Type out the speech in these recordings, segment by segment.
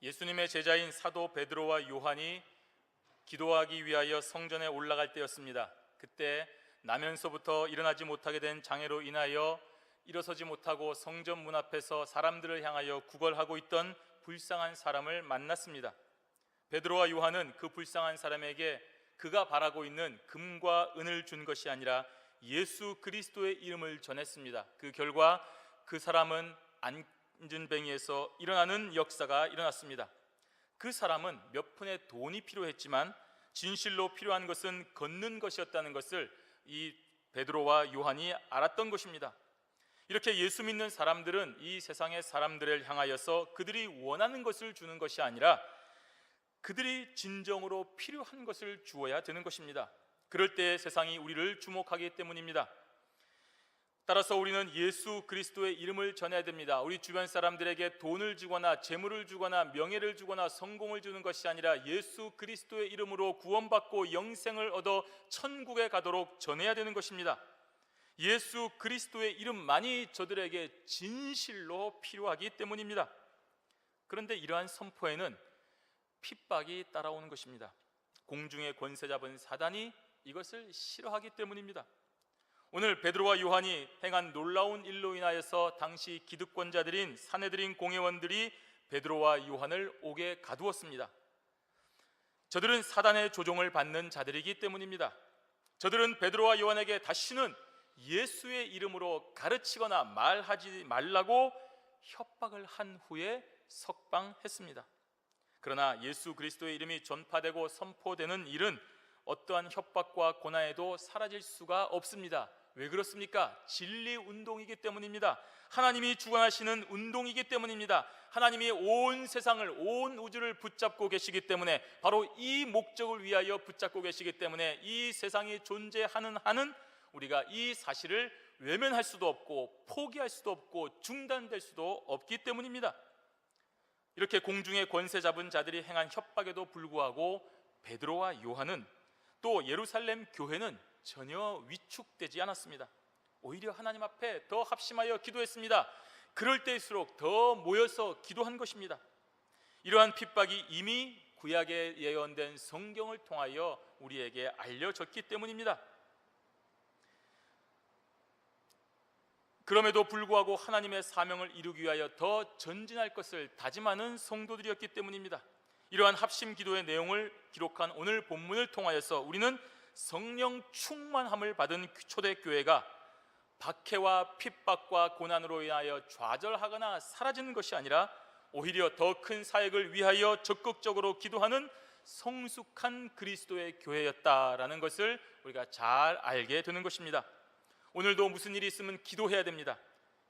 예수님의 제자인 사도 베드로와 요한이 기도하기 위하여 성전에 올라갈 때였습니다. 그때 나면서부터 일어나지 못하게 된 장애로 인하여 일어서지 못하고 성전 문 앞에서 사람들을 향하여 구걸하고 있던 불쌍한 사람을 만났습니다. 베드로와 요한은 그 불쌍한 사람에게 그가 바라고 있는 금과 은을 준 것이 아니라 예수 그리스도의 이름을 전했습니다. 그 결과 그 사람은 안전뱅이에서 일어나는 역사가 일어났습니다. 그 사람은 몇 푼의 돈이 필요했지만 진실로 필요한 것은 걷는 것이었다는 것을 이 베드로와 요한이 알았던 것입니다. 이렇게 예수 믿는 사람들은 이 세상의 사람들을 향하여서 그들이 원하는 것을 주는 것이 아니라 그들이 진정으로 필요한 것을 주어야 되는 것입니다. 그럴 때 세상이 우리를 주목하기 때문입니다. 따라서 우리는 예수 그리스도의 이름을 전해야 됩니다. 우리 주변 사람들에게 돈을 주거나 재물을 주거나 명예를 주거나 성공을 주는 것이 아니라 예수 그리스도의 이름으로 구원받고 영생을 얻어 천국에 가도록 전해야 되는 것입니다. 예수 그리스도의 이름만이 저들에게 진실로 필요하기 때문입니다. 그런데 이러한 선포에는 핍박이 따라오는 것입니다. 공중의 권세 잡은 사단이 이것을 싫어하기 때문입니다. 오늘 베드로와 요한이 행한 놀라운 일로 인하여서 당시 기득권자들인 사내들인 공회원들이 베드로와 요한을 옥에 가두었습니다. 저들은 사단의 조종을 받는 자들이기 때문입니다. 저들은 베드로와 요한에게 다시는 예수의 이름으로 가르치거나 말하지 말라고 협박을 한 후에 석방했습니다. 그러나 예수 그리스도의 이름이 전파되고 선포되는 일은 어떠한 협박과 고난에도 사라질 수가 없습니다. 왜 그렇습니까? 진리 운동이기 때문입니다. 하나님이 주관하시는 운동이기 때문입니다. 하나님이 온 세상을, 온 우주를 붙잡고 계시기 때문에, 바로 이 목적을 위하여 붙잡고 계시기 때문에 이 세상이 존재하는 한은 우리가 이 사실을 외면할 수도 없고 포기할 수도 없고 중단될 수도 없기 때문입니다. 이렇게 공중의 권세 잡은 자들이 행한 협박에도 불구하고 베드로와 요한은, 또 예루살렘 교회는 전혀 위축되지 않았습니다. 오히려 하나님 앞에 더 합심하여 기도했습니다. 그럴 때일수록 더 모여서 기도한 것입니다. 이러한 핍박이 이미 구약에 예언된 성경을 통하여 우리에게 알려졌기 때문입니다. 그럼에도 불구하고 하나님의 사명을 이루기 위하여 더 전진할 것을 다짐하는 성도들이었기 때문입니다. 이러한 합심 기도의 내용을 기록한 오늘 본문을 통하여서 우리는 성령 충만함을 받은 초대교회가 박해와 핍박과 고난으로 인하여 좌절하거나 사라지는 것이 아니라 오히려 더 큰 사역을 위하여 적극적으로 기도하는 성숙한 그리스도의 교회였다라는 것을 우리가 잘 알게 되는 것입니다. 오늘도 무슨 일이 있으면 기도해야 됩니다.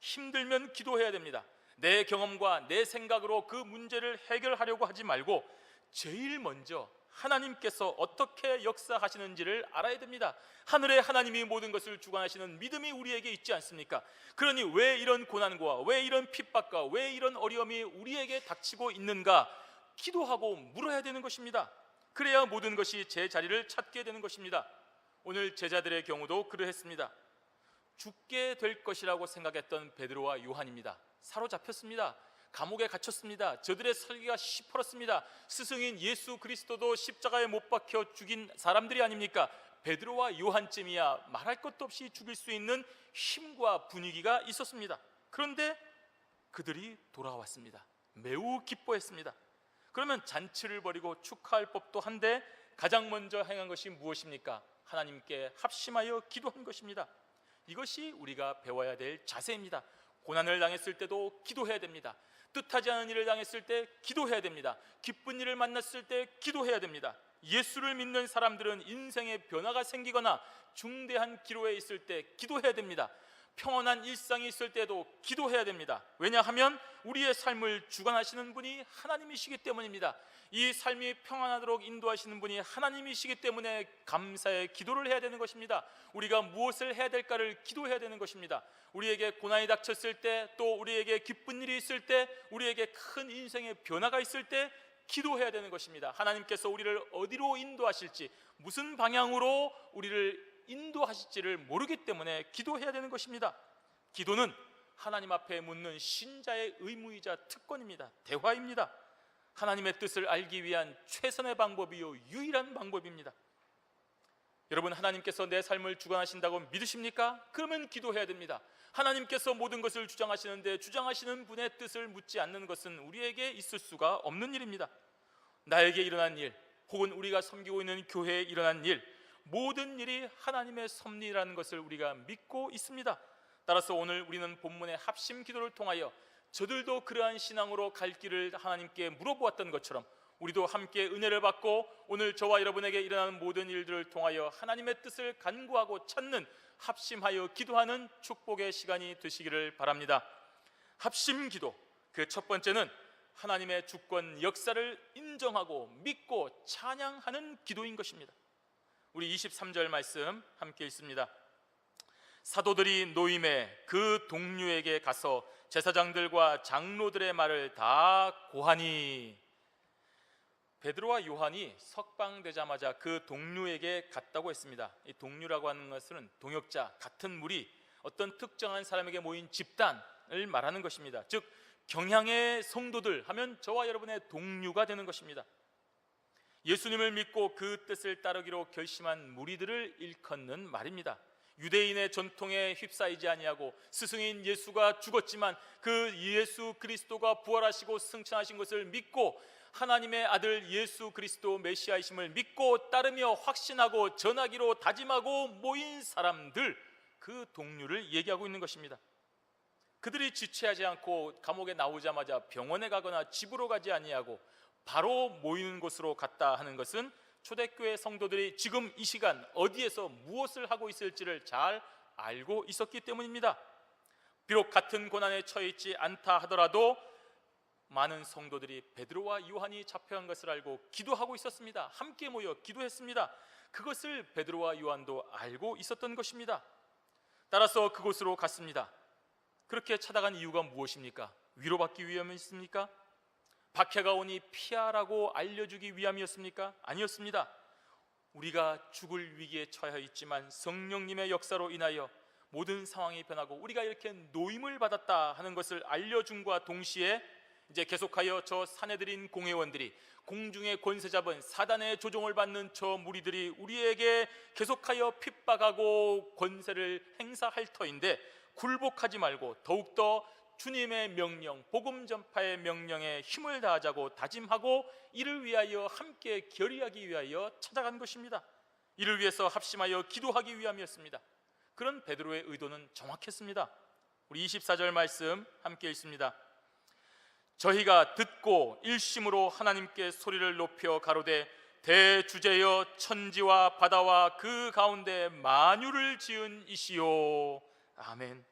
힘들면 기도해야 됩니다. 내 경험과 내 생각으로 그 문제를 해결하려고 하지 말고 제일 먼저 하나님께서 어떻게 역사하시는지를 알아야 됩니다. 하늘의 하나님이 모든 것을 주관하시는 믿음이 우리에게 있지 않습니까? 그러니 왜 이런 고난과 왜 이런 핍박과 왜 이런 어려움이 우리에게 닥치고 있는가 기도하고 물어야 되는 것입니다. 그래야 모든 것이 제 자리를 찾게 되는 것입니다. 오늘 제자들의 경우도 그러했습니다. 죽게 될 것이라고 생각했던 베드로와 요한입니다. 사로잡혔습니다. 감옥에 갇혔습니다. 저들의 설계가 시퍼렇습니다. 스승인 예수 그리스도도 십자가에 못 박혀 죽인 사람들이 아닙니까? 베드로와 요한쯤이야 말할 것도 없이 죽일 수 있는 힘과 분위기가 있었습니다. 그런데 그들이 돌아왔습니다. 매우 기뻐했습니다. 그러면 잔치를 벌이고 축하할 법도 한데 가장 먼저 행한 것이 무엇입니까? 하나님께 합심하여 기도한 것입니다. 이것이 우리가 배워야 될 자세입니다. 고난을 당했을 때도 기도해야 됩니다. 뜻하지 않은 일을 당했을 때 기도해야 됩니다. 기쁜 일을 만났을 때 기도해야 됩니다. 예수를 믿는 사람들은 인생의 변화가 생기거나 중대한 기로에 있을 때 기도해야 됩니다. 평온한 일상이 있을 때도 기도해야 됩니다. 왜냐하면 우리의 삶을 주관하시는 분이 하나님이시기 때문입니다. 이 삶이 평안하도록 인도하시는 분이 하나님이시기 때문에 감사의 기도를 해야 되는 것입니다. 우리가 무엇을 해야 될까를 기도해야 되는 것입니다. 우리에게 고난이 닥쳤을 때, 또 우리에게 기쁜 일이 있을 때, 우리에게 큰 인생의 변화가 있을 때 기도해야 되는 것입니다. 하나님께서 우리를 어디로 인도하실지, 무슨 방향으로 우리를 인도하실지를 모르기 때문에 기도해야 되는 것입니다. 기도는 하나님 앞에 묻는 신자의 의무이자 특권입니다. 대화입니다. 하나님의 뜻을 알기 위한 최선의 방법이요 유일한 방법입니다. 여러분, 하나님께서 내 삶을 주관하신다고 믿으십니까? 그러면 기도해야 됩니다. 하나님께서 모든 것을 주장하시는데 주장하시는 분의 뜻을 묻지 않는 것은 우리에게 있을 수가 없는 일입니다. 나에게 일어난 일, 혹은 우리가 섬기고 있는 교회에 일어난 일, 모든 일이 하나님의 섭리라는 것을 우리가 믿고 있습니다. 따라서 오늘 우리는 본문의 합심 기도를 통하여 저들도 그러한 신앙으로 갈 길을 하나님께 물어보았던 것처럼 우리도 함께 은혜를 받고 오늘 저와 여러분에게 일어나는 모든 일들을 통하여 하나님의 뜻을 간구하고 찾는, 합심하여 기도하는 축복의 시간이 되시기를 바랍니다. 합심 기도, 그 첫 번째는 하나님의 주권 역사를 인정하고 믿고 찬양하는 기도인 것입니다. 우리 23절 말씀 함께 읽습니다. 사도들이 노임에 그 동료에게 가서 제사장들과 장로들의 말을 다 고하니, 베드로와 요한이 석방되자마자 그 동료에게 갔다고 했습니다. 이 동료라고 하는 것은 동역자, 같은 무리, 어떤 특정한 사람에게 모인 집단을 말하는 것입니다. 즉 경향의 성도들 하면 저와 여러분의 동료가 되는 것입니다. 예수님을 믿고 그 뜻을 따르기로 결심한 무리들을 일컫는 말입니다. 유대인의 전통에 휩싸이지 아니하고 스승인 예수가 죽었지만 그 예수 그리스도가 부활하시고 승천하신 것을 믿고 하나님의 아들 예수 그리스도 메시아이심을 믿고 따르며 확신하고 전하기로 다짐하고 모인 사람들, 그 동료를 얘기하고 있는 것입니다. 그들이 지체하지 않고 감옥에 나오자마자 병원에 가거나 집으로 가지 아니하고 바로 모이는 곳으로 갔다 하는 것은 초대교회 성도들이 지금 이 시간 어디에서 무엇을 하고 있을지를 잘 알고 있었기 때문입니다. 비록 같은 고난에 처해 있지 않다 하더라도 많은 성도들이 베드로와 요한이 잡혀간 것을 알고 기도하고 있었습니다. 함께 모여 기도했습니다. 그것을 베드로와 요한도 알고 있었던 것입니다. 따라서 그곳으로 갔습니다. 그렇게 찾아간 이유가 무엇입니까? 위로받기 위함이었습니까? 박해가 오니 피하라고 알려주기 위함이었습니까? 아니었습니다. 우리가 죽을 위기에 처해 있지만 성령님의 역사로 인하여 모든 상황이 변하고 우리가 이렇게 노임을 받았다 하는 것을 알려줌과 동시에 이제 계속하여 저 사내들인 공회원들이, 공중의 권세 잡은 사단의 조종을 받는 저 무리들이 우리에게 계속하여 핍박하고 권세를 행사할 터인데 굴복하지 말고 더욱더 주님의 명령, 복음 전파의 명령에 힘을 다하자고 다짐하고 이를 위하여 함께 결의하기 위하여 찾아간 것입니다. 이를 위해서 합심하여 기도하기 위함이었습니다. 그런 베드로의 의도는 정확했습니다. 우리 24절 말씀 함께 읽습니다. 저희가 듣고 일심으로 하나님께 소리를 높여 가로되 대주제여 천지와 바다와 그 가운데 만유를 지은 이시오. 아멘.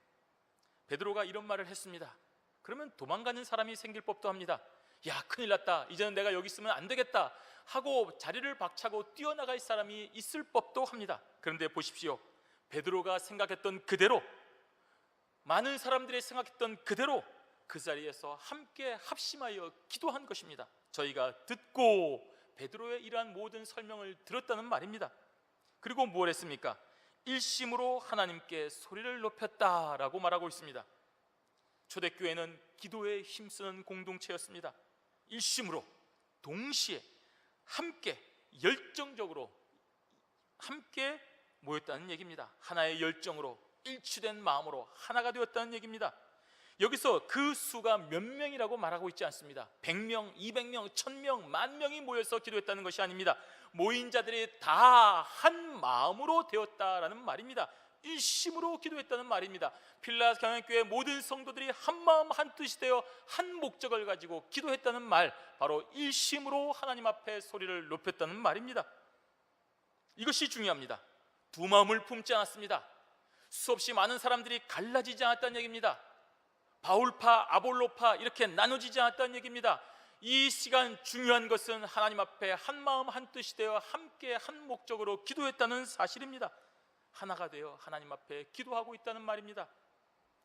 베드로가 이런 말을 했습니다. 그러면 도망가는 사람이 생길 법도 합니다. 야, 큰일 났다, 이제는 내가 여기 있으면 안 되겠다 하고 자리를 박차고 뛰어나갈 사람이 있을 법도 합니다. 그런데 보십시오, 베드로가 생각했던 그대로, 많은 사람들이 생각했던 그대로 그 자리에서 함께 합심하여 기도한 것입니다. 저희가 듣고 베드로의 이러한 모든 설명을 들었다는 말입니다. 그리고 뭘 했습니까? 일심으로 하나님께 소리를 높였다라고 말하고 있습니다. 초대교회는 기도에 힘쓰는 공동체였습니다. 일심으로, 동시에, 함께, 열정적으로 함께 모였다는 얘기입니다. 하나의 열정으로, 일치된 마음으로 하나가 되었다는 얘기입니다. 여기서 그 수가 몇 명이라고 말하고 있지 않습니다. 100명, 200명, 1000명, 10,000명이 모여서 기도했다는 것이 아닙니다. 모인 자들이 다 한 마음으로 되었다라는 말입니다. 일심으로 기도했다는 말입니다. 필라 경영교회 모든 성도들이 한 마음 한 뜻이 되어 한 목적을 가지고 기도했다는 말, 바로 일심으로 하나님 앞에 소리를 높였다는 말입니다. 이것이 중요합니다. 두 마음을 품지 않았습니다. 수없이 많은 사람들이 갈라지지 않았다는 얘기입니다. 바울파, 아볼로파 이렇게 나눠지지 않았다는 얘기입니다. 이 시간 중요한 것은 하나님 앞에 한 마음 한 뜻이 되어 함께 한 목적으로 기도했다는 사실입니다. 하나가 되어 하나님 앞에 기도하고 있다는 말입니다.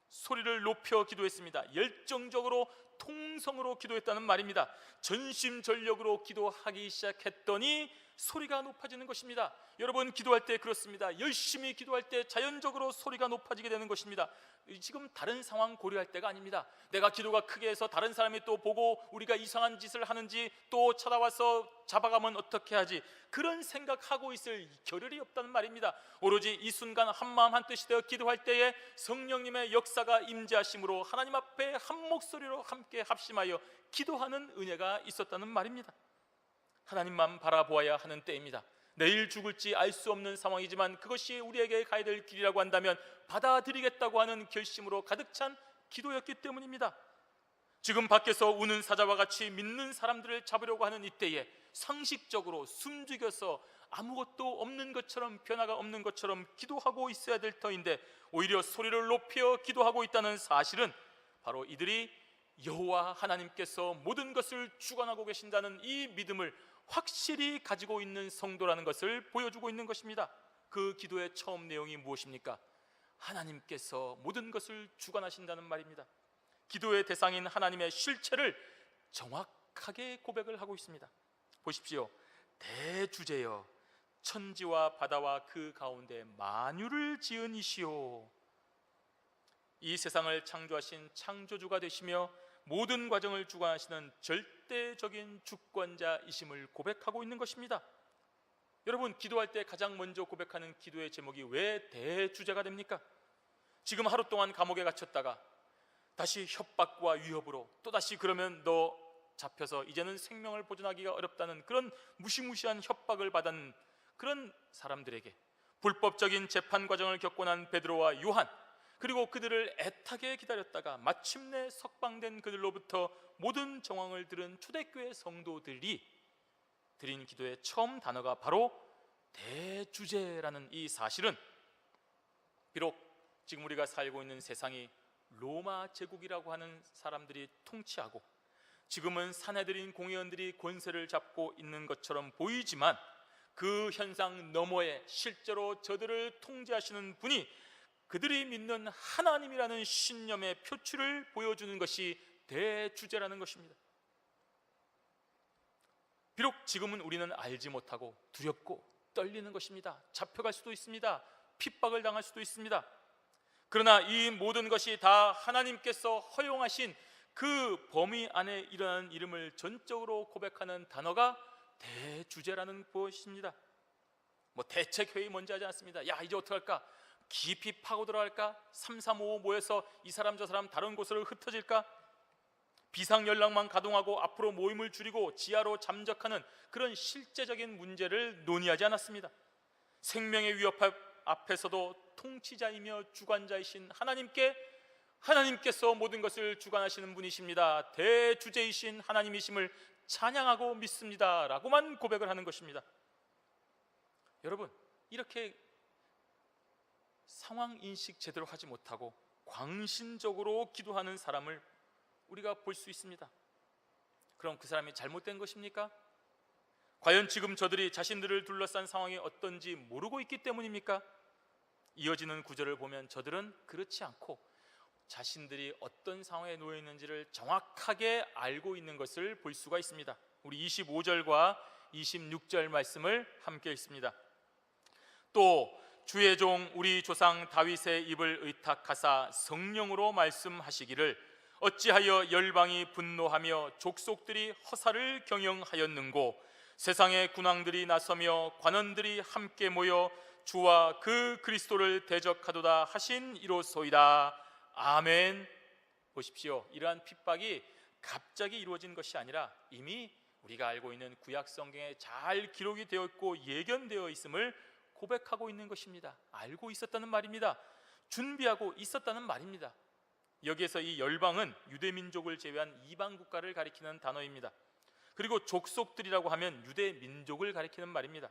소리를 높여 기도했습니다. 열정적으로, 통성으로 기도했다는 말입니다. 전심전력으로 기도하기 시작했더니 소리가 높아지는 것입니다. 여러분, 기도할 때 그렇습니다. 열심히 기도할 때 자연적으로 소리가 높아지게 되는 것입니다. 지금 다른 상황 고려할 때가 아닙니다. 내가 기도가 크게 해서 다른 사람이 또 보고 우리가 이상한 짓을 하는지, 또 찾아와서 잡아가면 어떻게 하지, 그런 생각하고 있을 겨를이 없다는 말입니다. 오로지 이 순간 한마음 한뜻이 되어 기도할 때에 성령님의 역사가 임재하심으로 하나님 앞에 한 목소리로 함께 합심하여 기도하는 은혜가 있었다는 말입니다. 하나님만 바라보아야 하는 때입니다. 내일 죽을지 알 수 없는 상황이지만 그것이 우리에게 가야 될 길이라고 한다면 받아들이겠다고 하는 결심으로 가득 찬 기도였기 때문입니다. 지금 밖에서 우는 사자와 같이 믿는 사람들을 잡으려고 하는 이때에 상식적으로 숨죽여서 아무것도 없는 것처럼, 변화가 없는 것처럼 기도하고 있어야 될 터인데, 오히려 소리를 높여 기도하고 있다는 사실은 바로 이들이 여호와 하나님께서 모든 것을 주관하고 계신다는 이 믿음을 확실히 가지고 있는 성도라는 것을 보여주고 있는 것입니다. 그 기도의 처음 내용이 무엇입니까? 하나님께서 모든 것을 주관하신다는 말입니다. 기도의 대상인 하나님의 실체를 정확하게 고백을 하고 있습니다. 보십시오. 대주제여, 천지와 바다와 그 가운데 만유를 지은 이시오. 이 세상을 창조하신 창조주가 되시며 모든 과정을 주관하시는 절대적인 주권자이심을 고백하고 있는 것입니다. 여러분, 기도할 때 가장 먼저 고백하는 기도의 제목이 왜 대주제가 됩니까? 지금 하루 동안 감옥에 갇혔다가 다시 협박과 위협으로, 또다시 그러면 너 잡혀서 이제는 생명을 보존하기가 어렵다는 그런 무시무시한 협박을 받은 그런 사람들에게 불법적인 재판 과정을 겪고 난 베드로와 요한, 그리고 그들을 애타게 기다렸다가 마침내 석방된 그들로부터 모든 정황을 들은 초대교회 성도들이 드린 기도의 처음 단어가 바로 대주제라는 이 사실은, 비록 지금 우리가 살고 있는 세상이 로마 제국이라고 하는 사람들이 통치하고 지금은 사내들인 공의원들이 권세를 잡고 있는 것처럼 보이지만, 그 현상 너머에 실제로 저들을 통제하시는 분이 그들이 믿는 하나님이라는 신념의 표출을 보여주는 것이 대주제라는 것입니다. 비록 지금은 우리는 알지 못하고 두렵고 떨리는 것입니다. 잡혀갈 수도 있습니다. 핍박을 당할 수도 있습니다. 그러나 이 모든 것이 다 하나님께서 허용하신 그 범위 안에 일어나는 일임을 전적으로 고백하는 단어가 대주제라는 것입니다. 대책회의 먼저 하지 않습니다. 야, 이제 어떡할까? 깊이 파고 들어갈까? 335 모여서 이 사람 저 사람 다른 곳으로 흩어질까? 비상연락망 가동하고 앞으로 모임을 줄이고 지하로 잠적하는 그런 실제적인 문제를 논의하지 않았습니다. 생명의 위협 앞에서도 통치자이며 주관자이신 하나님께서 모든 것을 주관하시는 분이십니다. 대주제이신 하나님이심을 찬양하고 믿습니다 라고만 고백을 하는 것입니다. 여러분, 이렇게 상황 인식 제대로 하지 못하고 광신적으로 기도하는 사람을 우리가 볼 수 있습니다. 그럼 그 사람이 잘못된 것입니까? 과연 지금 저들이 자신들을 둘러싼 상황이 어떤지 모르고 있기 때문입니까? 이어지는 구절을 보면 저들은 그렇지 않고 자신들이 어떤 상황에 놓여 있는지를 정확하게 알고 있는 것을 볼 수가 있습니다. 우리 25절과 26절 말씀을 함께 읽습니다. 또 주의 종 우리 조상 다윗의 입을 의탁하사 성령으로 말씀하시기를 어찌하여 열방이 분노하며 족속들이 허사를 경영하였는고 세상의 군왕들이 나서며 관원들이 함께 모여 주와 그 그리스도를 대적하도다 하신 이로소이다. 아멘. 보십시오. 이러한 핍박이 갑자기 이루어진 것이 아니라 이미 우리가 알고 있는 구약 성경에 잘 기록이 되어 있고 예견되어 있음을 고백하고 있는 것입니다. 알고 있었다는 말입니다. 준비하고 있었다는 말입니다. 여기에서 이 열방은 유대민족을 제외한 이방 국가를 가리키는 단어입니다. 그리고 족속들이라고 하면 유대민족을 가리키는 말입니다.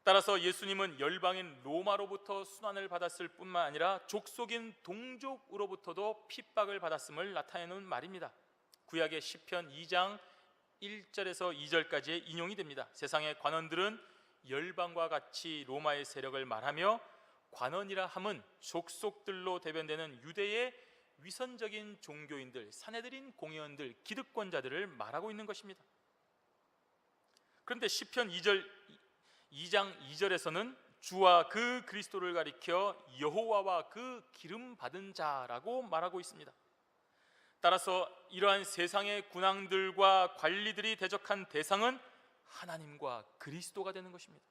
따라서 예수님은 열방인 로마로부터 순환을 받았을 뿐만 아니라 족속인 동족으로부터도 핍박을 받았음을 나타내는 말입니다. 구약의 시편 2장 1절에서 2절까지의 인용이 됩니다. 세상의 관원들은 열방과 같이 로마의 세력을 말하며, 관원이라 함은 족속들로 대변되는 유대의 위선적인 종교인들, 사내들인 공의원들, 기득권자들을 말하고 있는 것입니다. 그런데 시편 2장 2절에서는 주와 그 그리스도를 가리켜 여호와와 그 기름 받은 자라고 말하고 있습니다. 따라서 이러한 세상의 군왕들과 관리들이 대적한 대상은 하나님과 그리스도가 되는 것입니다.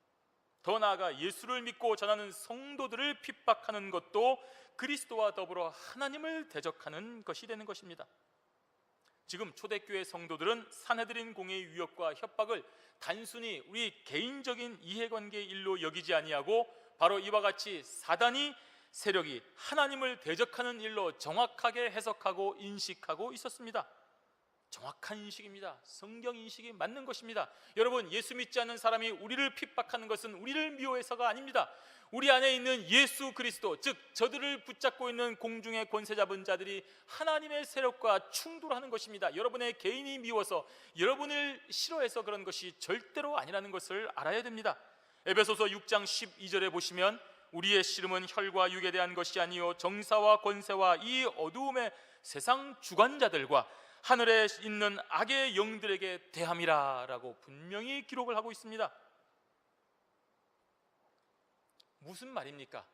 더 나아가 예수를 믿고 전하는 성도들을 핍박하는 것도 그리스도와 더불어 하나님을 대적하는 것이 되는 것입니다. 지금 초대교회 성도들은 산헤드린 공회의 위협과 협박을 단순히 우리 개인적인 이해관계의 일로 여기지 아니하고 바로 이와 같이 사단이 세력이 하나님을 대적하는 일로 정확하게 해석하고 인식하고 있었습니다. 정확한 인식입니다. 성경 인식이 맞는 것입니다. 여러분, 예수 믿지 않는 사람이 우리를 핍박하는 것은 우리를 미워해서가 아닙니다. 우리 안에 있는 예수 그리스도, 즉 저들을 붙잡고 있는 공중의 권세 잡은 자들이 하나님의 세력과 충돌하는 것입니다. 여러분의 개인이 미워서, 여러분을 싫어해서 그런 것이 절대로 아니라는 것을 알아야 됩니다. 에베소서 6장 12절에 보시면 우리의 씨름은 혈과 육에 대한 것이 아니요 정사와 권세와 이 어두움의 세상 주관자들과 하늘에 있는 악의 영들에게 대함이라 라고 분명히 기록을 하고 있습니다. 무슨 말입니까?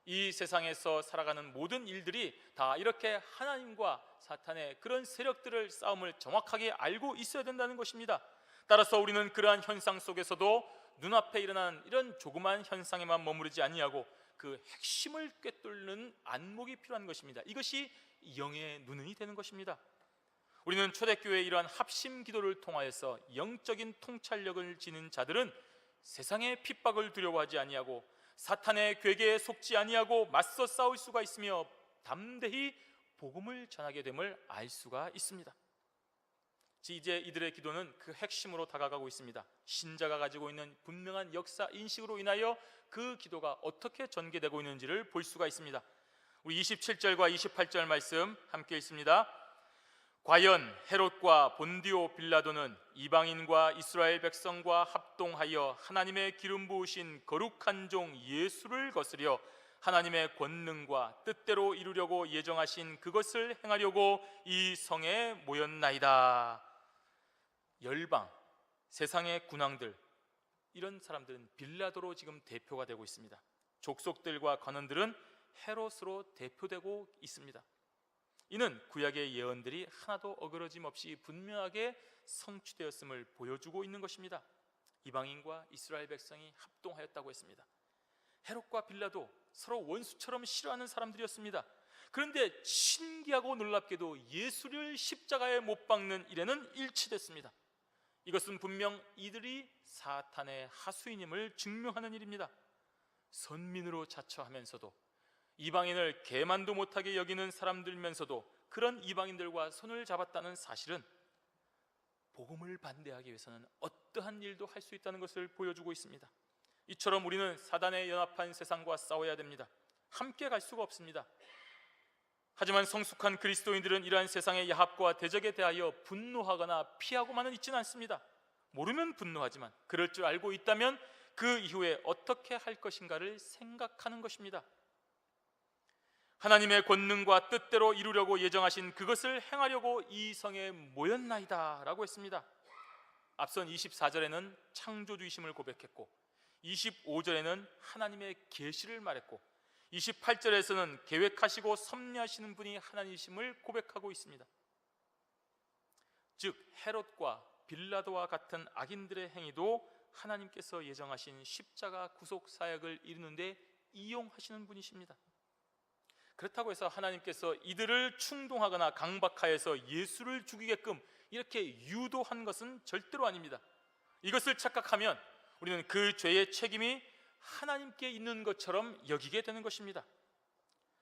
이 세상에서 살아가는 모든 일들이 다 이렇게 하나님과 사탄의 그런 세력들을 싸움을 정확하게 알고 있어야 된다는 것입니다. 따라서 우리는 그러한 현상 속에서도 눈앞에 일어나는 이런 조그만 현상에만 머무르지 아니하고 그 핵심을 꿰뚫는 안목이 필요한 것입니다. 이것이 영의 눈이 되는 것입니다. 우리는 초대교회의 이러한 합심 기도를 통하여서 영적인 통찰력을 지닌 자들은 세상의 핍박을 두려워하지 아니하고 사탄의 괴계에 속지 아니하고 맞서 싸울 수가 있으며 담대히 복음을 전하게 됨을 알 수가 있습니다. 이제 이들의 기도는 그 핵심으로 다가가고 있습니다. 신자가 가지고 있는 분명한 역사 인식으로 인하여 그 기도가 어떻게 전개되고 있는지를 볼 수가 있습니다. 우리 27절과 28절 말씀 함께 읽습니다. 과연 헤롯과 본디오 빌라도는 이방인과 이스라엘 백성과 합동하여 하나님의 기름 부으신 거룩한 종 예수를 거스려 하나님의 권능과 뜻대로 이루려고 예정하신 그것을 행하려고 이 성에 모였나이다. 열방, 세상의 군왕들, 이런 사람들은 빌라도로 지금 대표가 되고 있습니다. 족속들과 관원들은 헤롯으로 대표되고 있습니다. 이는 구약의 예언들이 하나도 어그러짐 없이 분명하게 성취되었음을 보여주고 있는 것입니다. 이방인과 이스라엘 백성이 합동하였다고 했습니다. 헤롯과 빌라도 서로 원수처럼 싫어하는 사람들이었습니다. 그런데 신기하고 놀랍게도 예수를 십자가에 못 박는 일에는 일치됐습니다. 이것은 분명 이들이 사탄의 하수인임을 증명하는 일입니다. 선민으로 자처하면서도 이방인을 개만도 못하게 여기는 사람들면서도 그런 이방인들과 손을 잡았다는 사실은 복음을 반대하기 위해서는 어떠한 일도 할 수 있다는 것을 보여주고 있습니다. 이처럼 우리는 사단에 연합한 세상과 싸워야 됩니다. 함께 갈 수가 없습니다. 하지만 성숙한 그리스도인들은 이러한 세상의 야합과 대적에 대하여 분노하거나 피하고만은 있지는 않습니다. 모르면 분노하지만 그럴 줄 알고 있다면 그 이후에 어떻게 할 것인가를 생각하는 것입니다. 하나님의 권능과 뜻대로 이루려고 예정하신 그것을 행하려고 이 성에 모였나이다 라고 했습니다. 앞선 24절에는 창조주이심을 고백했고 25절에는 하나님의 계시를 말했고 28절에서는 계획하시고 섭리하시는 분이 하나님이심을 고백하고 있습니다. 즉 헤롯과 빌라도와 같은 악인들의 행위도 하나님께서 예정하신 십자가 구속 사역을 이루는데 이용하시는 분이십니다. 그렇다고 해서 하나님께서 이들을 충동하거나 강박하여서 예수를 죽이게끔 이렇게 유도한 것은 절대로 아닙니다. 이것을 착각하면 우리는 그 죄의 책임이 하나님께 있는 것처럼 여기게 되는 것입니다.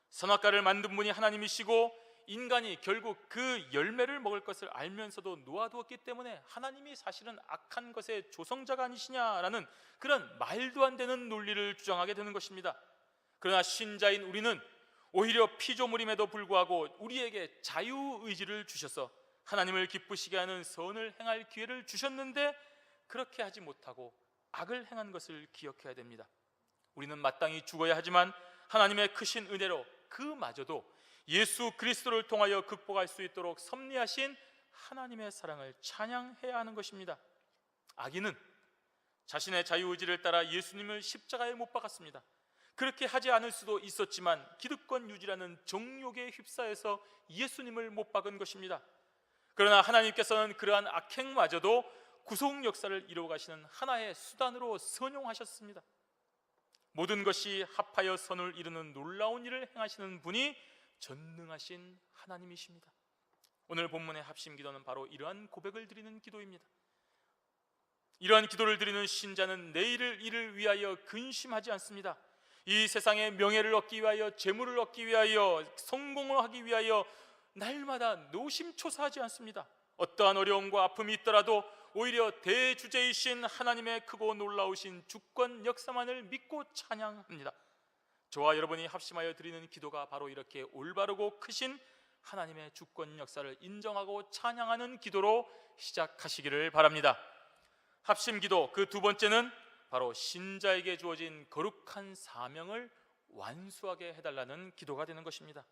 선악과를 만든 분이 하나님이시고 인간이 결국 그 열매를 먹을 것을 알면서도 놓아두었기 때문에 하나님이 사실은 악한 것의 조성자가 아니시냐라는 그런 말도 안 되는 논리를 주장하게 되는 것입니다. 그러나 신자인 우리는 오히려 피조물임에도 불구하고 우리에게 자유의지를 주셔서 하나님을 기쁘시게 하는 선을 행할 기회를 주셨는데 그렇게 하지 못하고 악을 행한 것을 기억해야 됩니다. 우리는 마땅히 죽어야 하지만 하나님의 크신 은혜로 그마저도 예수 그리스도를 통하여 극복할 수 있도록 섭리하신 하나님의 사랑을 찬양해야 하는 것입니다. 악인은 자신의 자유의지를 따라 예수님을 십자가에 못 박았습니다. 그렇게 하지 않을 수도 있었지만 기득권 유지라는 정욕에 휩싸여서 예수님을 못 박은 것입니다. 그러나 하나님께서는 그러한 악행마저도 구속 역사를 이루어 가시는 하나의 수단으로 선용하셨습니다. 모든 것이 합하여 선을 이루는 놀라운 일을 행하시는 분이 전능하신 하나님이십니다. 오늘 본문의 합심기도는 바로 이러한 고백을 드리는 기도입니다. 이러한 기도를 드리는 신자는 내일을 이를 위하여 근심하지 않습니다. 이 세상의 명예를 얻기 위하여, 재물을 얻기 위하여, 성공을 하기 위하여 날마다 노심초사하지 않습니다. 어떠한 어려움과 아픔이 있더라도 오히려 대주제이신 하나님의 크고 놀라우신 주권 역사만을 믿고 찬양합니다. 저와 여러분이 합심하여 드리는 기도가 바로 이렇게 올바르고 크신 하나님의 주권 역사를 인정하고 찬양하는 기도로 시작하시기를 바랍니다. 합심기도 그 두 번째는 바로 신자에게 주어진 거룩한 사명을 완수하게 해달라는 기도가 되는 것입니다.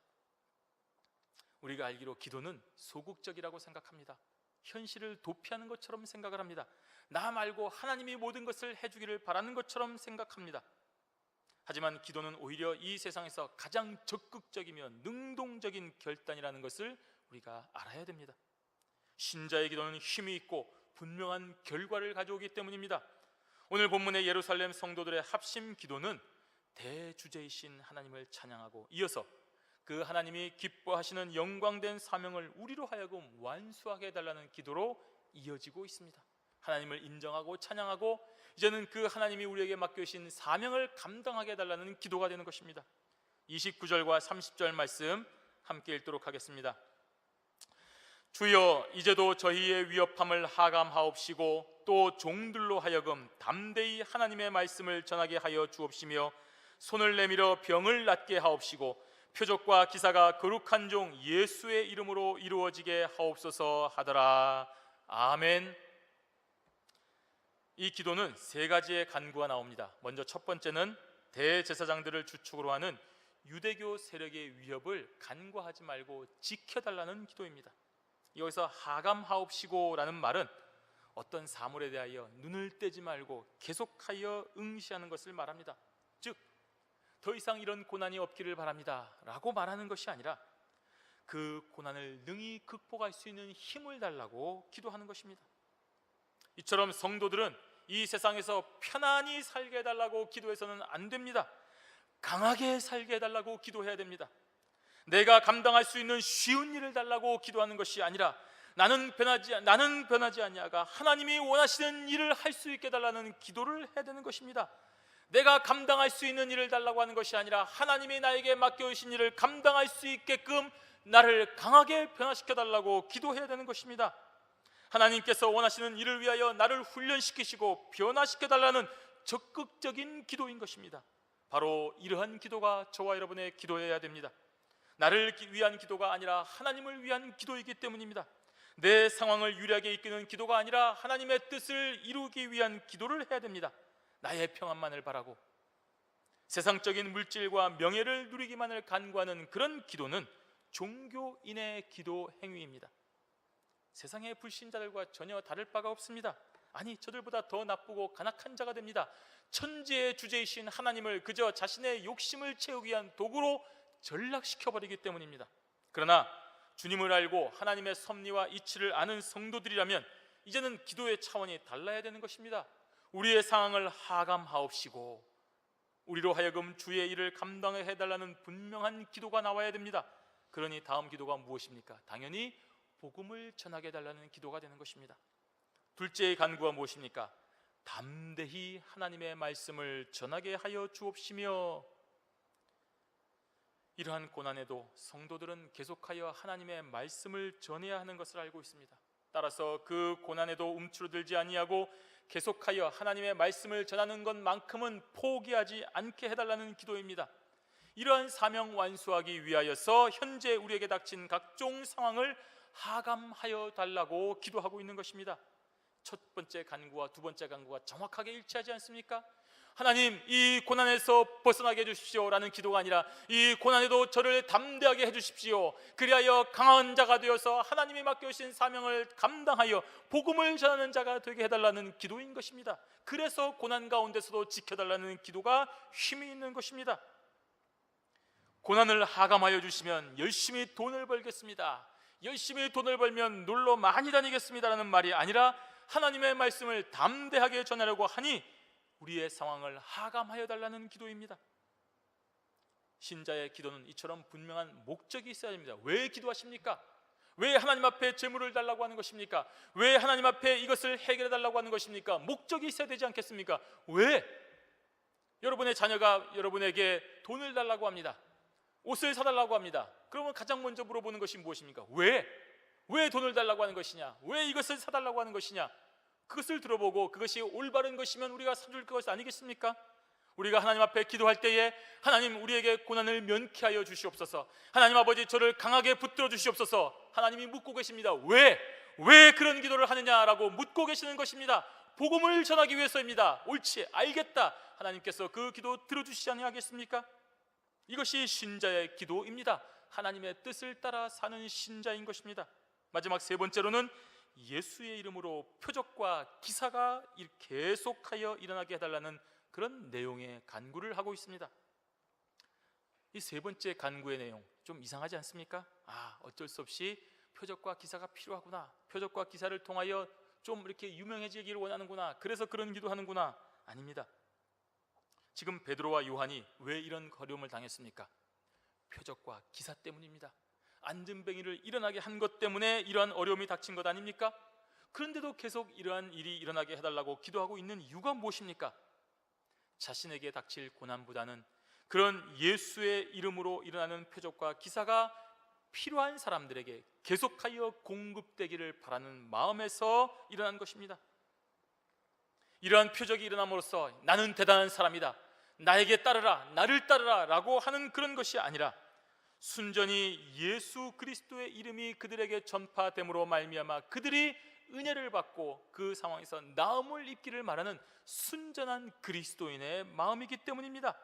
우리가 알기로 기도는 소극적이라고 생각합니다. 현실을 도피하는 것처럼 생각을 합니다. 나 말고 하나님이 모든 것을 해주기를 바라는 것처럼 생각합니다. 하지만 기도는 오히려 이 세상에서 가장 적극적이며 능동적인 결단이라는 것을 우리가 알아야 됩니다. 신자의 기도는 힘이 있고 분명한 결과를 가져오기 때문입니다. 오늘 본문의 예루살렘 성도들의 합심 기도는 대주제이신 하나님을 찬양하고 이어서 그 하나님이 기뻐하시는 영광된 사명을 우리로 하여금 완수하게 해달라는 기도로 이어지고 있습니다. 하나님을 인정하고 찬양하고 이제는 그 하나님이 우리에게 맡겨주신 사명을 감당하게 해달라는 기도가 되는 것입니다. 29절과 30절 말씀 함께 읽도록 하겠습니다. 주여, 이제도 저희의 위협함을 하감하옵시고 또 종들로 하여금 담대히 하나님의 말씀을 전하게 하여 주옵시며 손을 내밀어 병을 낫게 하옵시고 표적과 기사가 거룩한 종 예수의 이름으로 이루어지게 하옵소서 하더라. 아멘. 이 기도는 세 가지의 간구가 나옵니다. 먼저 첫 번째는 대제사장들을 주축으로 하는 유대교 세력의 위협을 간과하지 말고 지켜달라는 기도입니다. 여기서 하감하옵시고라는 말은 어떤 사물에 대하여 눈을 떼지 말고 계속하여 응시하는 것을 말합니다. 즉, 더 이상 이런 고난이 없기를 바랍니다 라고 말하는 것이 아니라 그 고난을 능히 극복할 수 있는 힘을 달라고 기도하는 것입니다. 이처럼 성도들은 이 세상에서 편안히 살게 해달라고 기도해서는 안 됩니다. 강하게 살게 해달라고 기도해야 됩니다. 내가 감당할 수 있는 쉬운 일을 달라고 기도하는 것이 아니라 나는 변하지 아니하가 하나님이 원하시는 일을 할 수 있게 달라는 기도를 해야 되는 것입니다. 내가 감당할 수 있는 일을 달라고 하는 것이 아니라 하나님이 나에게 맡겨주신 일을 감당할 수 있게끔 나를 강하게 변화시켜 달라고 기도해야 되는 것입니다. 하나님께서 원하시는 일을 위하여 나를 훈련시키시고 변화시켜 달라는 적극적인 기도인 것입니다. 바로 이러한 기도가 저와 여러분의 기도여야 됩니다. 나를 위한 기도가 아니라 하나님을 위한 기도이기 때문입니다. 내 상황을 유리하게 이끄는 기도가 아니라 하나님의 뜻을 이루기 위한 기도를 해야 됩니다. 나의 평안만을 바라고 세상적인 물질과 명예를 누리기만을 간구하는 그런 기도는 종교인의 기도 행위입니다. 세상의 불신자들과 전혀 다를 바가 없습니다. 아니, 저들보다 더 나쁘고 간악한 자가 됩니다. 천지의 주제이신 하나님을 그저 자신의 욕심을 채우기 위한 도구로 전락시켜버리기 때문입니다. 그러나 주님을 알고 하나님의 섭리와 이치를 아는 성도들이라면 이제는 기도의 차원이 달라야 되는 것입니다. 우리의 상황을 하감하옵시고 우리로 하여금 주의 일을 감당해 해달라는 분명한 기도가 나와야 됩니다. 그러니 다음 기도가 무엇입니까? 당연히 복음을 전하게 해달라는 기도가 되는 것입니다. 둘째의 간구가 무엇입니까? 담대히 하나님의 말씀을 전하게 하여 주옵시며. 이러한 고난에도 성도들은 계속하여 하나님의 말씀을 전해야 하는 것을 알고 있습니다. 따라서 그 고난에도 움츠러들지 아니하고 계속하여 하나님의 말씀을 전하는 것만큼은 포기하지 않게 해달라는 기도입니다. 이러한 사명 완수하기 위하여서 현재 우리에게 닥친 각종 상황을 하감하여 달라고 기도하고 있는 것입니다. 첫 번째 간구와 두 번째 간구가 정확하게 일치하지 않습니까? 하나님, 이 고난에서 벗어나게 해주십시오 라는 기도가 아니라 이 고난에도 저를 담대하게 해주십시오, 그리하여 강한 자가 되어서 하나님이 맡겨주신 사명을 감당하여 복음을 전하는 자가 되게 해달라는 기도인 것입니다. 그래서 고난 가운데서도 지켜달라는 기도가 힘이 있는 것입니다. 고난을 하감하여 주시면 열심히 돈을 벌겠습니다, 열심히 돈을 벌면 놀러 많이 다니겠습니다 라는 말이 아니라 하나님의 말씀을 담대하게 전하려고 하니 우리의 상황을 하감하여 달라는 기도입니다. 신자의 기도는 이처럼 분명한 목적이 있어야 됩니다. 왜 기도하십니까? 왜 하나님 앞에 재물을 달라고 하는 것입니까? 왜 하나님 앞에 이것을 해결해 달라고 하는 것입니까? 목적이 있어야 되지 않겠습니까? 왜? 여러분의 자녀가 여러분에게 돈을 달라고 합니다, 옷을 사달라고 합니다. 그러면 가장 먼저 물어보는 것이 무엇입니까? 왜? 왜 돈을 달라고 하는 것이냐? 왜 이것을 사달라고 하는 것이냐? 그것을 들어보고 그것이 올바른 것이면 우리가 사줄 것 아니겠습니까? 우리가 하나님 앞에 기도할 때에 하나님, 우리에게 고난을 면케하여 주시옵소서, 하나님 아버지 저를 강하게 붙들어 주시옵소서, 하나님이 묻고 계십니다. 왜 그런 기도를 하느냐라고 묻고 계시는 것입니다. 복음을 전하기 위해서입니다. 옳지, 알겠다. 하나님께서 그 기도 들어주시지 아니하겠습니까? 이것이 신자의 기도입니다. 하나님의 뜻을 따라 사는 신자인 것입니다. 마지막 세 번째로는 예수의 이름으로 표적과 기사가 계속하여 일어나게 해달라는 그런 내용의 간구를 하고 있습니다. 이 세 번째 간구의 내용 좀 이상하지 않습니까? 어쩔 수 없이 표적과 기사가 필요하구나, 표적과 기사를 통하여 좀 이렇게 유명해지기를 원하는구나, 그래서 그런 기도하는구나. 아닙니다. 지금 베드로와 요한이 왜 이런 어려움을 당했습니까? 표적과 기사 때문입니다. 안전뱅이를 일어나게 한 것 때문에 이러한 어려움이 닥친 것 아닙니까? 그런데도 계속 이러한 일이 일어나게 해달라고 기도하고 있는 이유가 무엇입니까? 자신에게 닥칠 고난보다는 그런 예수의 이름으로 일어나는 표적과 기사가 필요한 사람들에게 계속하여 공급되기를 바라는 마음에서 일어난 것입니다. 이러한 표적이 일어남으로써 나는 대단한 사람이다, 나에게 따르라, 나를 따르라 라고 하는 그런 것이 아니라 순전히 예수 그리스도의 이름이 그들에게 전파됨으로 말미암아 그들이 은혜를 받고 그 상황에서 나음을 입기를 말하는 순전한 그리스도인의 마음이기 때문입니다.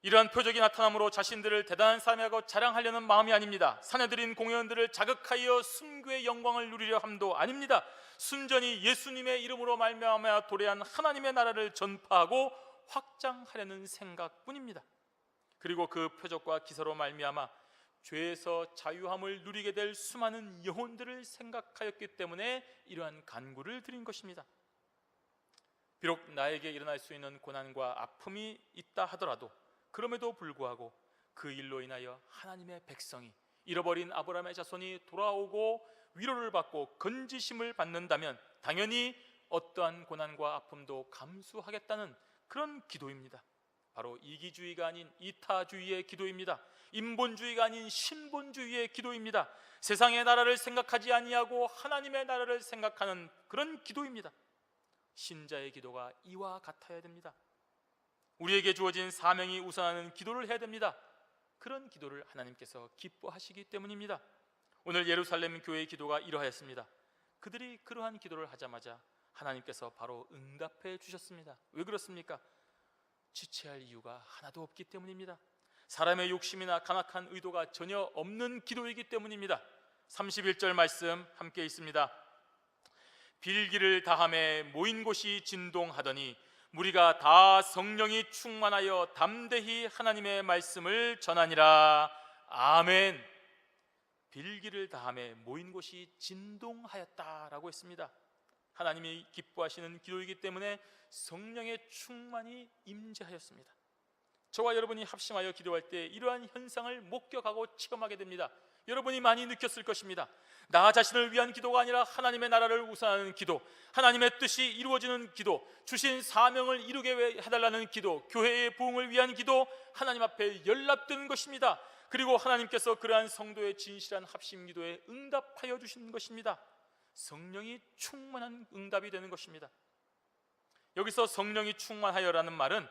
이러한 표적이 나타남으로 자신들을 대단한 사람이라고 자랑하려는 마음이 아닙니다. 사내들인 공회원들을 자극하여 순교의 영광을 누리려 함도 아닙니다. 순전히 예수님의 이름으로 말미암아 도래한 하나님의 나라를 전파하고 확장하려는 생각뿐입니다. 그리고 그 표적과 기사로 말미암아 죄에서 자유함을 누리게 될 수많은 영혼들을 생각하였기 때문에 이러한 간구를 드린 것입니다. 비록 나에게 일어날 수 있는 고난과 아픔이 있다 하더라도 그럼에도 불구하고 그 일로 인하여 하나님의 백성이, 잃어버린 아브라함의 자손이 돌아오고 위로를 받고 건지심을 받는다면 당연히 어떠한 고난과 아픔도 감수하겠다는 그런 기도입니다. 바로 이기주의가 아닌 이타주의의 기도입니다. 인본주의가 아닌 신본주의의 기도입니다. 세상의 나라를 생각하지 아니하고 하나님의 나라를 생각하는 그런 기도입니다. 신자의 기도가 이와 같아야 됩니다. 우리에게 주어진 사명이 우선하는 기도를 해야 됩니다. 그런 기도를 하나님께서 기뻐하시기 때문입니다. 오늘 예루살렘 교회의 기도가 이러하였습니다. 그들이 그러한 기도를 하자마자 하나님께서 바로 응답해 주셨습니다. 왜 그렇습니까? 지체할 이유가 하나도 없기 때문입니다. 사람의 욕심이나 간악한 의도가 전혀 없는 기도이기 때문입니다. 31절 말씀 함께 있습니다. 빌기를 다함에 모인 곳이 진동하더니 무리가 다 성령이 충만하여 담대히 하나님의 말씀을 전하니라. 아멘. 빌기를 다함에 모인 곳이 진동하였다라고 했습니다. 하나님이 기뻐하시는 기도이기 때문에 성령의 충만이 임재하였습니다. 저와 여러분이 합심하여 기도할 때 이러한 현상을 목격하고 체험하게 됩니다. 여러분이 많이 느꼈을 것입니다. 나 자신을 위한 기도가 아니라 하나님의 나라를 우선하는 기도, 하나님의 뜻이 이루어지는 기도, 주신 사명을 이루게 해달라는 기도, 교회의 부흥을 위한 기도, 하나님 앞에 연락되는 것입니다. 그리고 하나님께서 그러한 성도의 진실한 합심 기도에 응답하여 주시는 것입니다. 성령이 충만한 응답이 되는 것입니다. 여기서 성령이 충만하여라는 말은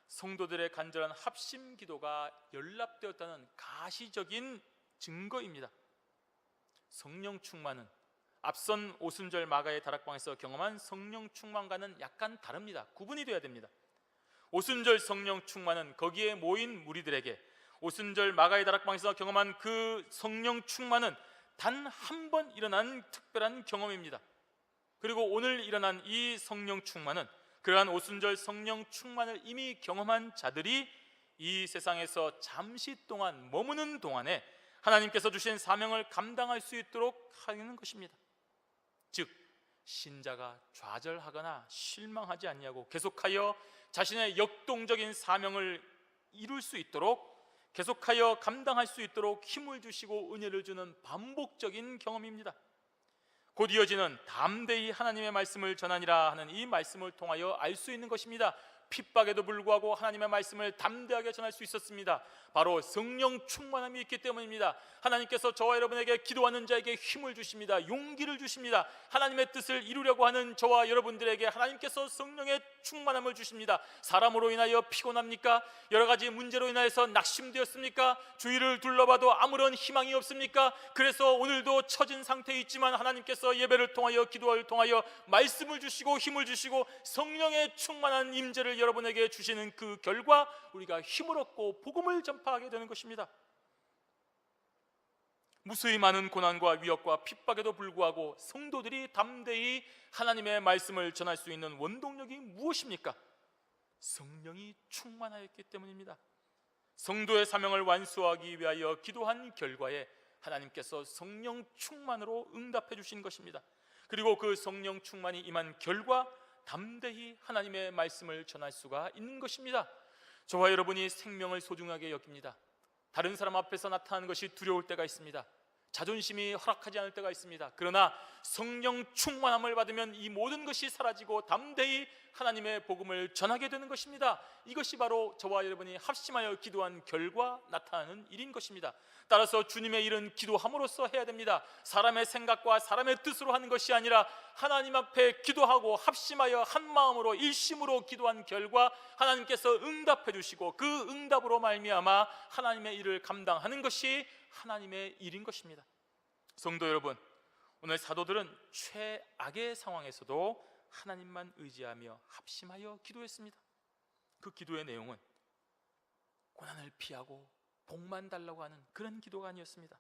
성도들의 간절한 합심 기도가 연락되었다는 가시적인 증거입니다. 성령 충만은 앞선 오순절 마가의 다락방에서 경험한 성령 충만과는 약간 다릅니다. 구분이 되어야 됩니다. 오순절 성령 충만은 거기에 모인 무리들에게, 오순절 마가의 다락방에서 경험한 그 성령 충만은 단 한 번 일어난 특별한 경험입니다. 그리고 오늘 일어난 이 성령 충만은 그러한 오순절 성령 충만을 이미 경험한 자들이 이 세상에서 잠시 동안 머무는 동안에 하나님께서 주신 사명을 감당할 수 있도록 하는 것입니다. 즉 신자가 좌절하거나 실망하지 아니하고 계속하여 자신의 역동적인 사명을 이룰 수 있도록, 계속하여 감당할 수 있도록 힘을 주시고 은혜를 주는 반복적인 경험입니다. 곧 이어지는 담대히 하나님의 말씀을 전하니라 하는 이 말씀을 통하여 알 수 있는 것입니다. 핍박에도 불구하고 하나님의 말씀을 담대하게 전할 수 있었습니다. 바로 성령 충만함이 있기 때문입니다. 하나님께서 저와 여러분에게 기도하는 자에게 힘을 주십니다. 용기를 주십니다. 하나님의 뜻을 이루려고 하는 저와 여러분들에게 하나님께서 성령의 충만함을 주십니다. 사람으로 인하여 피곤합니까? 여러 가지 문제로 인하여서 낙심되었습니까? 주위를 둘러봐도 아무런 희망이 없습니까? 그래서 오늘도 처진 상태에 있지만 하나님께서 예배를 통하여, 기도를 통하여 말씀을 주시고 힘을 주시고 성령의 충만한 임재를 여러분에게 주시는 그 결과 우리가 힘을 얻고 복음을 전파하게 되는 것입니다. 무수히 많은 고난과 위협과 핍박에도 불구하고 성도들이 담대히 하나님의 말씀을 전할 수 있는 원동력이 무엇입니까? 성령이 충만하였기 때문입니다. 성도의 사명을 완수하기 위하여 기도한 결과에 하나님께서 성령 충만으로 응답해 주신 것입니다. 그리고 그 성령 충만이 임한 결과 담대히 하나님의 말씀을 전할 수가 있는 것입니다. 저와 여러분이 생명을 소중하게 여깁니다. 다른 사람 앞에서 나타나는 것이 두려울 때가 있습니다. 자존심이 허락하지 않을 때가 있습니다. 그러나 성령 충만함을 받으면 이 모든 것이 사라지고 담대히 하나님의 복음을 전하게 되는 것입니다. 이것이 바로 저와 여러분이 합심하여 기도한 결과 나타나는 일인 것입니다. 따라서 주님의 일은 기도함으로써 해야 됩니다. 사람의 생각과 사람의 뜻으로 하는 것이 아니라 하나님 앞에 기도하고 합심하여 한 마음으로 일심으로 기도한 결과 하나님께서 응답해 주시고 그 응답으로 말미암아 하나님의 일을 감당하는 것이 하나님의 일인 것입니다. 성도 여러분, 오늘 사도들은 최악의 상황에서도 하나님만 의지하며 합심하여 기도했습니다. 그 기도의 내용은 고난을 피하고 복만 달라고 하는 그런 기도가 아니었습니다.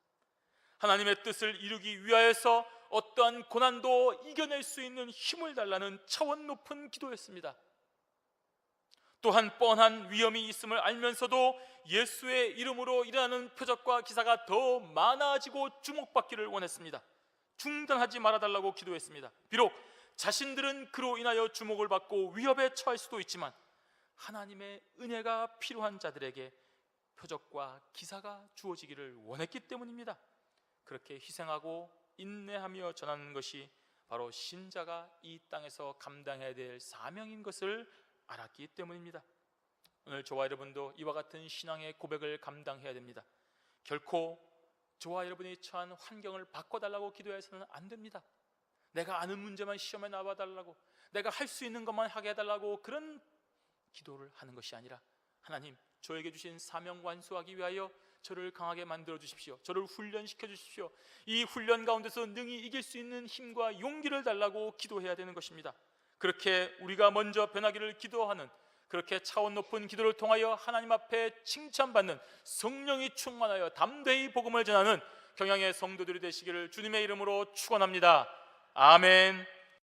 하나님의 뜻을 이루기 위하여서 어떠한 고난도 이겨낼 수 있는 힘을 달라는 차원 높은 기도였습니다. 또한 뻔한 위험이 있음을 알면서도 예수의 이름으로 일어나는 표적과 기사가 더 많아지고 주목받기를 원했습니다. 중단하지 말아달라고 기도했습니다. 비록 자신들은 그로 인하여 주목을 받고 위협에 처할 수도 있지만 하나님의 은혜가 필요한 자들에게 표적과 기사가 주어지기를 원했기 때문입니다. 그렇게 희생하고 인내하며 전하는 것이 바로 신자가 이 땅에서 감당해야 될 사명인 것을 알았기 때문입니다. 오늘 저와 여러분도 이와 같은 신앙의 고백을 감당해야 됩니다. 결코 저와 여러분이 처한 환경을 바꿔달라고 기도해서는 안 됩니다. 내가 아는 문제만 시험에 나와달라고, 내가 할 수 있는 것만 하게 해달라고 그런 기도를 하는 것이 아니라 하나님, 저에게 주신 사명 완수하기 위하여 저를 강하게 만들어 주십시오. 저를 훈련시켜 주십시오. 이 훈련 가운데서 능히 이길 수 있는 힘과 용기를 달라고 기도해야 되는 것입니다. 그렇게 우리가 먼저 변하기를 기도하는, 그렇게 차원 높은 기도를 통하여 하나님 앞에 칭찬받는, 성령이 충만하여 담대히 복음을 전하는 경양의 성도들이 되시기를 주님의 이름으로 축원합니다. 아멘.